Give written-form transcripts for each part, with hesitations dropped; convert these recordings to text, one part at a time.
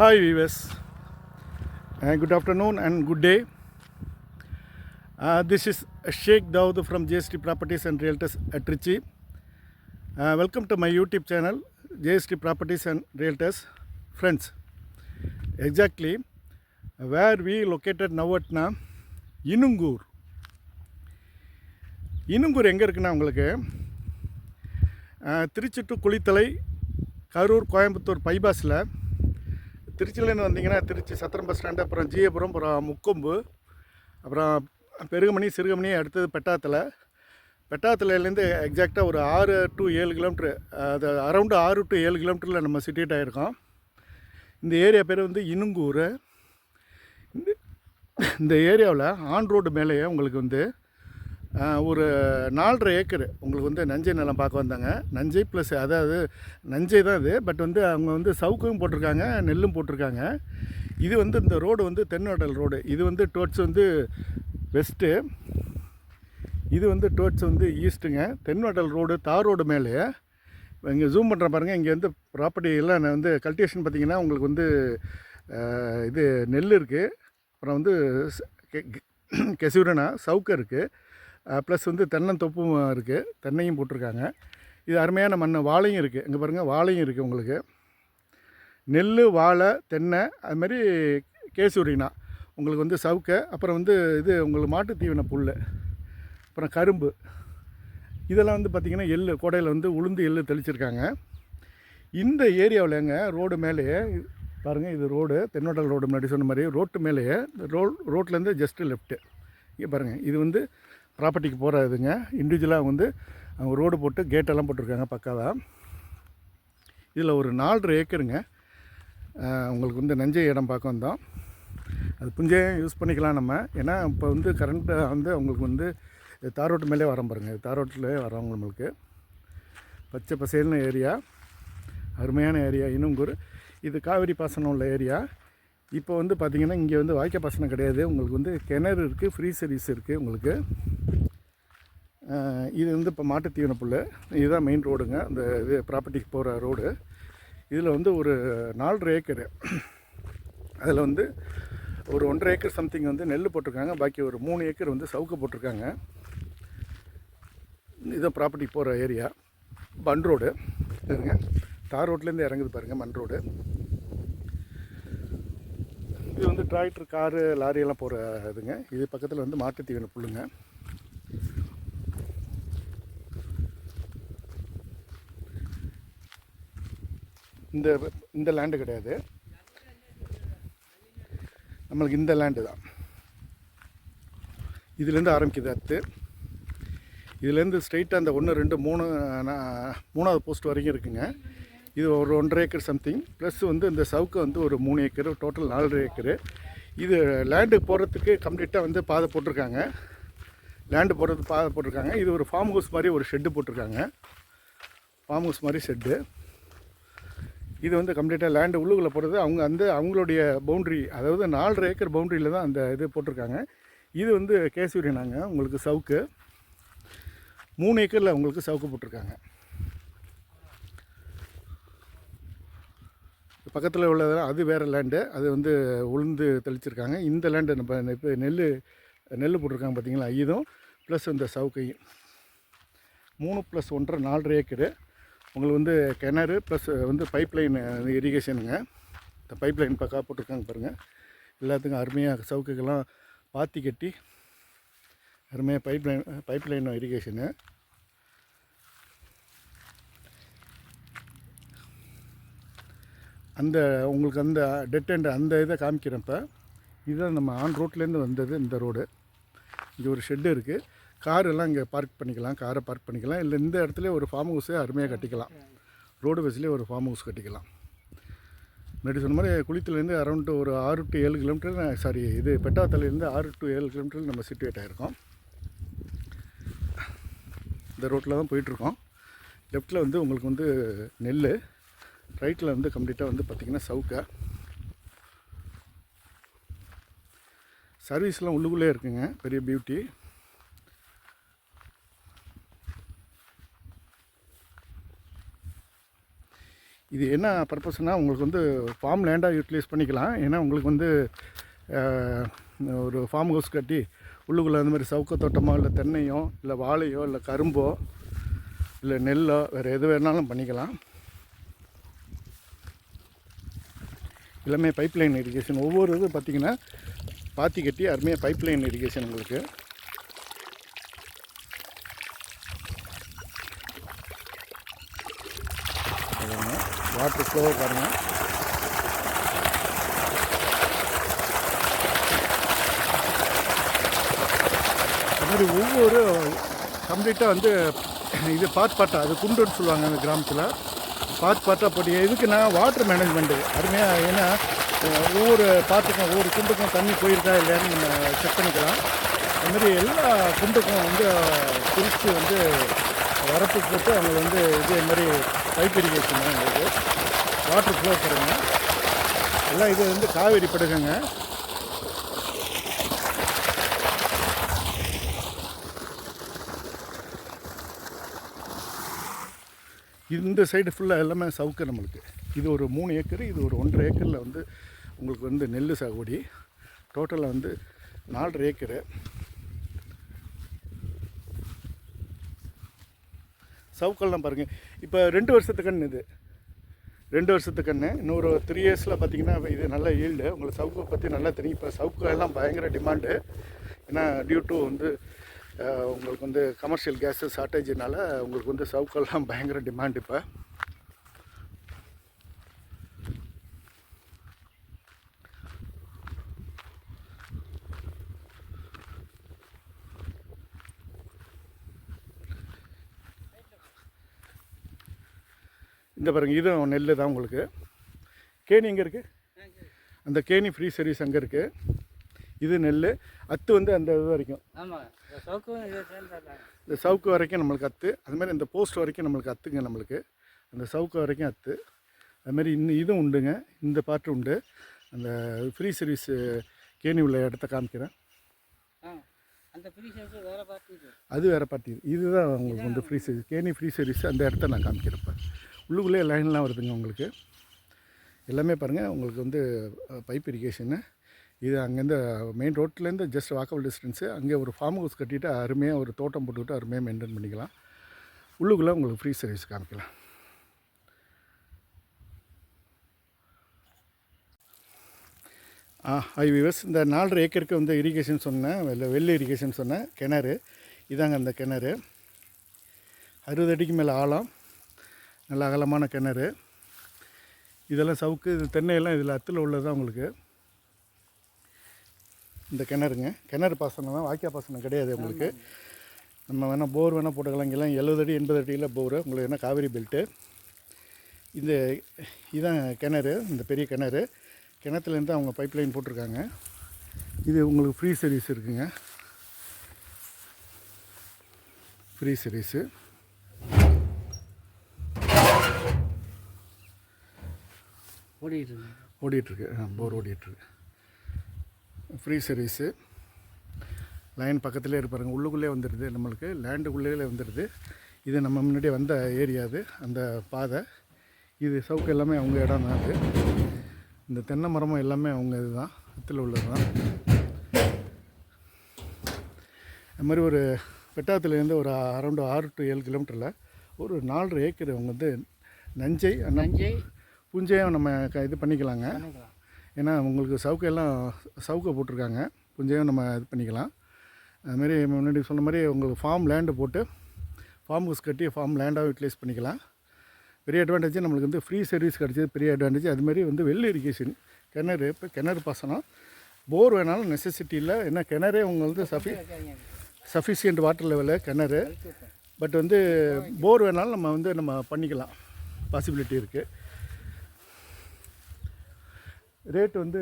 Hi viewers, good afternoon and good day. This is Sheikh Dawood from JST Properties and Realtors at Trichy. Welcome to my YouTube channel, JST Properties and Realtors. Friends, exactly where we located now at Inungur. Inungur எங்கே இருக்குன்னா உங்களுக்கு Trichy to Kulithalai Karur Coimbatore பைபாஸில் திருச்சியிலேருந்து வந்தீங்கன்னா Trichy Chathiram bus stand, அப்புறம் ஜிஏபுரம், அப்புறம் முக்கொம்பு, அப்புறம் பெருகமணி, சிறுகமணி, அடுத்தது பெட்டாத்துலேருந்து எக்ஸாக்டாக ஒரு 6 to 7 கிலோமீட்ரு, அது அரௌண்டு 6 to 7 கிலோமீட்டரில் நம்ம சிட்டிட் ஆகிருக்கோம். இந்த ஏரியா பேர் வந்து இனுங்கூர். இந்த ஏரியாவில் ஆன் ரோடு மேலேயே உங்களுக்கு வந்து ஒரு 4.5 ஏக்கர் உங்களுக்கு வந்து நஞ்சை நிலம் பார்க்க வந்தாங்க. நஞ்சை ப்ளஸ், அதாவது நஞ்சை தான் இது, பட் வந்து அவங்க வந்து சவுக்கும் போட்டிருக்காங்க, நெல்லும் போட்டிருக்காங்க. இது வந்து இந்த ரோடு வந்து தென்வடல் ரோடு. இது வந்து டுவர்ட்ஸ் வந்து வெஸ்ட்டு, இது வந்து டுவர்ட்ஸ் வந்து ஈஸ்ட்டுங்க. தென்வடல் ரோடு தார் ரோடு மேலே இங்கே ஜூம் பண்ணுற பாருங்கள். இங்கே வந்து ப்ராப்பர்ட்டி எல்லாம் வந்து கல்டிவேஷன் பார்த்திங்கன்னா உங்களுக்கு வந்து இது நெல் இருக்குது, அப்புறம் வந்து கெசூரனா சவுக்கு இருக்குது, ப்ளஸ் வந்து தென்னந்தொப்பும் இருக்குது, தென்னையும் போட்டிருக்காங்க. இது அருமையான மண். வாழையும் இருக்குது, இங்கே பாருங்கள் வாழையும் இருக்குது உங்களுக்கு. நெல், வாழை, தென்னை, அதுமாதிரி கேசூரினா உங்களுக்கு வந்து சவுக்கை, அப்புறம் வந்து இது உங்களுக்கு மாட்டு தீவன புல், அப்புறம் கரும்பு, இதெல்லாம் வந்து பார்த்திங்கன்னா எள், கோடையில் வந்து உளுந்து எள் தெளிச்சிருக்காங்க. இந்த ஏரியாவில் எங்க ரோடு மேலேயே பாருங்கள், இது ரோடு தென்னோட்டல் ரோடு முன்னாடி சொன்ன மாதிரி ரோட்டு மேலேயே ரோட்லேருந்து ஜஸ்ட்டு லெஃப்ட்டு இங்கே பாருங்கள். இது வந்து ப்ராப்பர்ட்டிக்கு போகிற இதுங்க. இண்டிவிஜுவலாக வந்து அவங்க ரோடு போட்டு கேட்டெல்லாம் போட்டிருக்காங்க பக்காவாக. இதில் ஒரு 4.5 ஏக்கருங்க உங்களுக்கு வந்து நஞ்சை இடம் பார்க்க வந்தோம். அது புஞ்சையும் யூஸ் பண்ணிக்கலாம் நம்ம. ஏன்னா இப்போ வந்து கரண்ட்டாக வந்து அவங்களுக்கு வந்து தார் ரோட்டு மேலே வரோம் பாருங்கள். தார் ரோட்டிலே வரவங்க நம்மளுக்கு பச்சை பசேல்னு ஏரியா, அருமையான ஏரியா இனுங்கூர். இது காவிரி பாசனம் உள்ள ஏரியா. இப்போ வந்து பார்த்திங்கன்னா இங்கே வந்து வாய்க்கால் பாசனம் கிடையாது, உங்களுக்கு வந்து கிணறு இருக்குது, ஃப்ரீ சர்வீஸ் இருக்குது உங்களுக்கு. இது வந்து இப்போ மாட்டு தீவன புல். இதுதான் மெயின் ரோடுங்க, இந்த இது ப்ராப்பர்ட்டிக்கு போகிற ரோடு. இதில் வந்து ஒரு 4.5 ஏக்கரு, அதில் வந்து ஒரு 1.5 ஏக்கர் சம்திங் வந்து நெல் போட்டிருக்காங்க, பாக்கி ஒரு 3 ஏக்கர் வந்து சவுக்கு போட்டிருக்காங்க. இதுதான் ப்ராப்பர்ட்டிக்கு போகிற ஏரியா. மண் ரோடு இருங்க, தார் ரோட்லேருந்து இறங்குது பாருங்கள் மண் ரோடு. இது வந்து டிராக்டர், காரு, லாரியெல்லாம் போகிற இதுங்க. இது பக்கத்தில் வந்து மாட்டு தீவன புல்லுங்க. இந்த லேண்டு கிடையாது நம்மளுக்கு, இந்த லேண்டு தான். இதுலேருந்து ஆரம்பிக்குது அத்து. இதுலேருந்து ஸ்ட்ரைட்டாக அந்த 1, 2, 3, 3வது போஸ்ட் வரைக்கும் இருக்குங்க. இது ஒரு 1.5 ஏக்கர் சம்திங், ப்ளஸ் வந்து இந்த சவுக்கு வந்து ஒரு 3 ஏக்கர், டோட்டல் 4.5 ஏக்கரு. இது லேண்டு போகிறதுக்கு கம்ப்ளீட்டாக வந்து பாதை போட்டிருக்காங்க. லேண்டு போகிறதுக்கு பாதை போட்டிருக்காங்க. இது ஒரு ஃபார்ம் ஹவுஸ் மாதிரி ஒரு ஷெட்டு போட்டிருக்காங்க, ஃபார்ம் ஹவுஸ் மாதிரி ஷெட்டு. இது வந்து கம்ப்ளீட்டாக லேண்டு உள்ளுக்குள்ளே போகிறது அவங்களுடைய பவுண்ட்ரி, அதாவது 4.5 ஏக்கர் பவுண்ட்ரியில் தான் அந்த இது போட்டிருக்காங்க. இது வந்து கேசூரினாங்க உங்களுக்கு சவுக்கு. 3 ஏக்கரில் உங்களுக்கு சவுக்கு போட்டிருக்காங்க. பக்கத்தில் உள்ளதெல்லாம் அது வேறு லேண்டு, அது வந்து உளுந்து தெளிச்சிருக்காங்க. இந்த லேண்டு நம்ம இப்போ நெல் போட்டிருக்காங்க பார்த்தீங்களா, இதுவும் ப்ளஸ் இந்த சவுக்கையும் 3 + 1 4.5 ஏக்கரு. உங்களுக்கு வந்து கிணறு ப்ளஸ் வந்து பைப் லைன் இரிகேஷனுங்க. இந்த பைப் லைன் பக்கா போட்டிருக்காங்க பாருங்கள். எல்லாத்துக்கும் அருமையாக சவுக்குக்கெல்லாம் பாத்தி கட்டி அருமையாக பைப் லைன் இரிகேஷனு. அந்த உங்களுக்கு அந்த டெட் எண்ட் அந்த இதை காமிக்கிறப்ப இதுதான் நம்ம ஆன் ரோட்லேருந்து வந்தது. இந்த ரோடு, இங்கே ஒரு ஷெட்டு இருக்குது, கார் எல்லாம் இங்கே பார்க் பண்ணிக்கலாம், காரை பார்க் பண்ணிக்கலாம். இல்லை இந்த இடத்துல ஒரு ஃபார்ம் ஹவுஸே அருமையாக கட்டிக்கலாம், ரோடு பஸ்லேயே ஒரு ஃபார்ம் ஹவுஸ் கட்டிக்கலாம். முன்னாடி சொன்ன மாதிரி குளித்துலேருந்து அரௌண்டு ஒரு 6 to 7 கிலோமீட்டர், இது பெட்டாத்தலையிலேருந்து 6 to 7 கிலோமீட்டரில் நம்ம சிட்டுவேட் ஆகிருக்கோம். இந்த ரோட்டில் தான் போயிட்டுருக்கோம். லெஃப்ட்டில் வந்து உங்களுக்கு வந்து நெல், ரைட்டில் வந்து கம்ப்ளீட்டாக வந்து பார்த்திங்கன்னா சவுக்கா. சர்வீஸ்லாம் உள்ளுக்குள்ளே இருக்குங்க, பெரிய பியூட்டி. இது என்ன பர்பஸ்னால் உங்களுக்கு வந்து ஃபார்ம் லேண்டாக யூட்டிலைஸ் பண்ணிக்கலாம். ஏன்னா உங்களுக்கு வந்து ஒரு ஃபார்ம் ஹவுஸ் கட்டி உள்ளுக்குள்ளே அந்த மாதிரி சவுக்க தோட்டமோ இல்லை தென்னையோ இல்லை வாழையோ இல்லை கரும்போ இல்லை நெல்லோ வேறு எது வேணாலும் பண்ணிக்கலாம். எல்லாமே பைப் லைன் இரிகேஷன். ஒவ்வொரு இது பார்த்திங்கன்னா பாத்தி கட்டி அருமையாக பைப் லைன் இரிகேஷன் உங்களுக்கு. வாட்டர் ஃப்ளோவை பாருங்கள். அது மாதிரி ஒவ்வொரு கம்ப்ளீட்டாக வந்து இது பாட்டாக அது குண்டுன்னு சொல்லுவாங்க அந்த கிராமத்தில். பாட்டாக போட்டி இதுக்குன்னா வாட்டர் மேனேஜ்மெண்ட்டு அருமையாக. ஏன்னா ஒவ்வொரு பாட்டுக்கும் ஒவ்வொரு குண்டுக்கும் தண்ணி போயிருக்கா இல்லையான்னு நீங்கள் செக் பண்ணிக்கலாம். அதுமாதிரி எல்லா குண்டுக்கும் வந்து பிரித்து வந்து வரப்பு போட்டு அவங்க வந்து இதே மாதிரி பைப் இரிகேஷன் தான் உங்களுக்கு வாட்டர் ஃப்ளோ தருங்க. எல்லாம் இது வந்து காவேரி படுகுங்க. இந்த சைடு ஃபுல்லாக எல்லாமே சவுக்கு நம்மளுக்கு. இது ஒரு 3 ஏக்கர், இது ஒரு 1.5 ஏக்கரில் வந்து உங்களுக்கு வந்து நெல் சாகுபடி. டோட்டலாக வந்து 4.5 ஏக்கரு. சவுக்கெல்லாம் பாருங்கள். இப்போ 2 வருஷத்து கன்று இது. 2 வருஷத்து கன்று. இன்னொரு 3 இயர்ஸில் பார்த்திங்கன்னா இது நல்ல ஈல்டு. உங்களுக்கு சவுக்கை பற்றி நல்லா தெரியும். இப்போ சவுக்கு எல்லாம் பயங்கர டிமாண்டு. ஏன்னா டியூ டு வந்து உங்களுக்கு வந்து கமர்ஷியல் கேஸு ஷார்ட்டேஜினால் உங்களுக்கு வந்து சவுக்கெல்லாம் பயங்கர டிமாண்ட். இப்போ இந்த பாருங்கள், இதுவும் நெல் தான் உங்களுக்கு. கேணி எங்கே இருக்குது? அந்த கேணி ஃப்ரீ சர்வீஸ் அங்கே இருக்குது. இது நெல். அத்து வந்து அந்த இது வரைக்கும், இந்த சவுக்கு வரைக்கும் நம்மளுக்கு அத்து. அதுமாதிரி இந்த போஸ்ட் வரைக்கும் நம்மளுக்கு அத்துங்க. நம்மளுக்கு அந்த சவுக்கு வரைக்கும் அத்து. அதுமாதிரி இன்னும் இதுவும் உண்டுங்க. இந்த பாட்டு உண்டு. அந்த ஃப்ரீ சர்வீஸ் கேணி உள்ள இடத்த காமிக்கிறேன். அது வேறு பார்ட்டி. இதுதான் உங்களுக்கு வந்து ஃப்ரீ சர்வீஸ் கேணி ஃப்ரீ சர்வீஸ். அந்த இடத்த நான் காமிக்கிறப்ப உள்ளுக்குள்ளே லைன்லாம் வருதுங்க உங்களுக்கு. எல்லாமே பாருங்கள் உங்களுக்கு வந்து பைப் இரிகேஷனு. இது அங்கேருந்து மெயின் ரோட்லேருந்து ஜஸ்ட் வாக்கபிள் டிஸ்டன்ஸு. அங்கே ஒரு ஃபார்ம் ஹவுஸ் கட்டிவிட்டு அருமையாக ஒரு தோட்டம் போட்டுக்கிட்டு அருமையாக மெயின்டைன் பண்ணிக்கலாம். உள்ளுக்குள்ளே உங்களுக்கு ஃப்ரீ சர்வீஸ் காமிக்கலாம். ஐவிஎஸ் இந்த 4.5 ஏக்கருக்கு வந்து இரிகேஷன் சொன்னேன், வெள்ளை இரிகேஷன் சொன்னேன். கிணறு இதாங்க அந்த கிணறு. 60 அடிக்கு மேலே ஆழம், நல்ல அகலமான கிணறு. இதெல்லாம் சவுக்கு, இது தென்னையெல்லாம் இதில் அத்தில் உள்ளது உங்களுக்கு. இந்த கிணறுங்க கிணறு பாசனம் தான், வாய்க்கால் பாசனம் கிடையாது உங்களுக்கு. நம்ம வேணால் போர் வேணால் போட்டுக்கலாம். இங்கெல்லாம் 70 அடி 80 அடியில் போர் உங்களுக்கு. என்ன காவேரி பெல்ட்டு. இந்த இதுதான் கிணறு, இந்த பெரிய கிணறு. கிணத்துலேருந்து அவங்க பைப் லைன் போட்டிருக்காங்க. இது உங்களுக்கு ஃப்ரீ சர்வீஸ் இருக்குங்க. ஃப்ரீ சர்வீஸு ஓடிட்டுருக்கு. போர் ஓடிட்டுருக்கு. Free service. லைன் பக்கத்துலேயே இருப்பாருங்க. உள்ளுக்குள்ளே வந்துடுது நம்மளுக்கு, லேண்டுக்குள்ளே வந்துடுது. இது நம்ம முன்னாடியே வந்த ஏரியா அது, அந்த பாதை. இது சவுக்கு எல்லாமே அவங்க இடம் தான். அது இந்த தென்னை மரமும் எல்லாமே அவங்க இது தான், அத்தில் உள்ளது தான். அது மாதிரி ஒரு பெட்டாத்துலேருந்து ஒரு அரௌண்டு 6 to 7 கிலோமீட்டரில் ஒரு 4.5 ஏக்கர் அவங்க வந்து நஞ்சை புஞ்சையும் நம்ம இது பண்ணிக்கலாங்க. ஏன்னா உங்களுக்கு சவுக்கையெல்லாம் சவுக்கை போட்டிருக்காங்க. புஞ்சையும் நம்ம இது பண்ணிக்கலாம். அதுமாரி முன்னாடி சொன்ன மாதிரி உங்களுக்கு ஃபார்ம் லேண்டு போட்டு ஃபார்ம் ஹவுஸ் கட்டி ஃபார்ம் லேண்டாக யூட்டிலைஸ் பண்ணிக்கலாம். பெரிய அட்வான்டேஜ் நம்மளுக்கு வந்து ஃப்ரீ சர்வீஸ் கிடச்சது பெரிய அட்வான்டேஜ். அதுமாதிரி வந்து வெல் இரிகேஷன் கிணறு. இப்போ கிணறு பாசனம் போர் வேணாலும் நெசசிட்டி இல்லை. ஏன்னா கிணறே உங்களுக்கு வந்து சஃபிஷியன்ட் வாட்டர் லெவலில் கிணறு. பட் வந்து போர் வேணாலும் நம்ம வந்து நம்ம பண்ணிக்கலாம், பாசிபிலிட்டி இருக்குது. ரேட் வந்து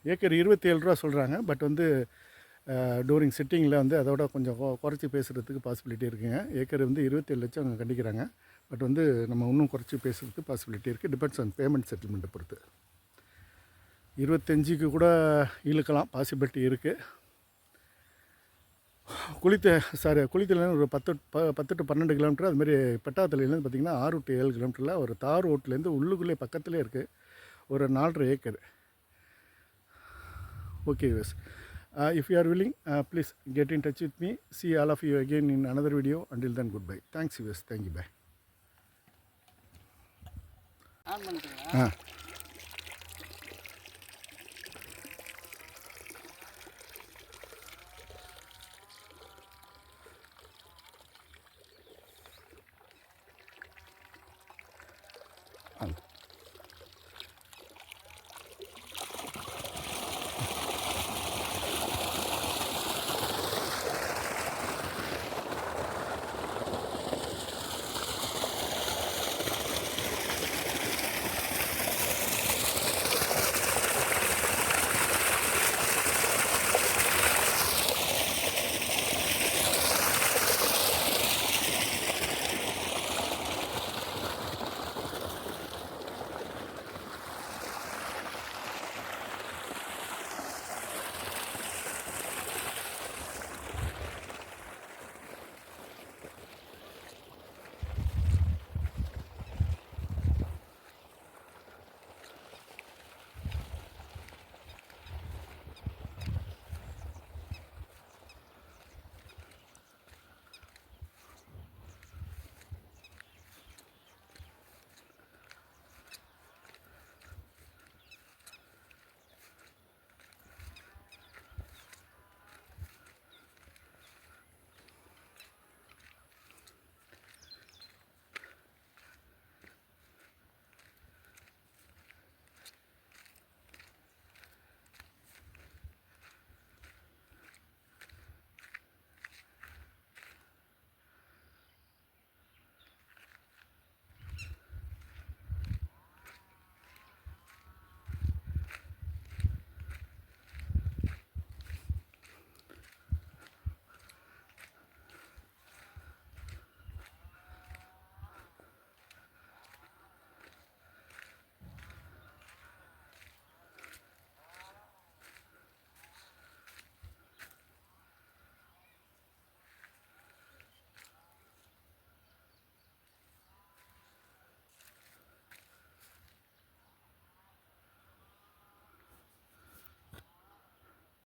ஏக்கர் 27 ரூபா சொல்கிறாங்க. பட் வந்து டூரிங் சிட்டிங்கில் வந்து அதோட கொஞ்சம் குறைச்சி பேசுகிறதுக்கு பாசிபிலிட்டி இருக்குங்க. ஏக்கர் வந்து 27 லட்சம் அவங்க கண்டிக்கிறாங்க. பட் வந்து நம்ம இன்னும் குறைச்சி பேசுகிறதுக்கு பாசிபிலிட்டி இருக்குது. டிபெண்ட்ஸ் ஆன் பேமெண்ட் செட்டில்மெண்ட்டை பொறுத்து. 25க்கு கூட இழுக்கலாம், பாசிபிலிட்டி இருக்குது. குளித்தலேருந்து ஒரு 10 டு 12 கிலோமீட்டர், அதுமாதிரி பெட்டாத்தலையிலேருந்து பார்த்திங்கன்னா 6 டு 7 கிலோமீட்டரில் ஒரு தார் ரோட்லேருந்து உள்ளுக்குள்ளே பக்கத்துலேயே இருக்குது. ஒரு 4.5 acre. Okay viewers, if you are willing, please get in touch with me. See all of you again in another video. Until then, goodbye. Thanks viewers. Thank you. Bye.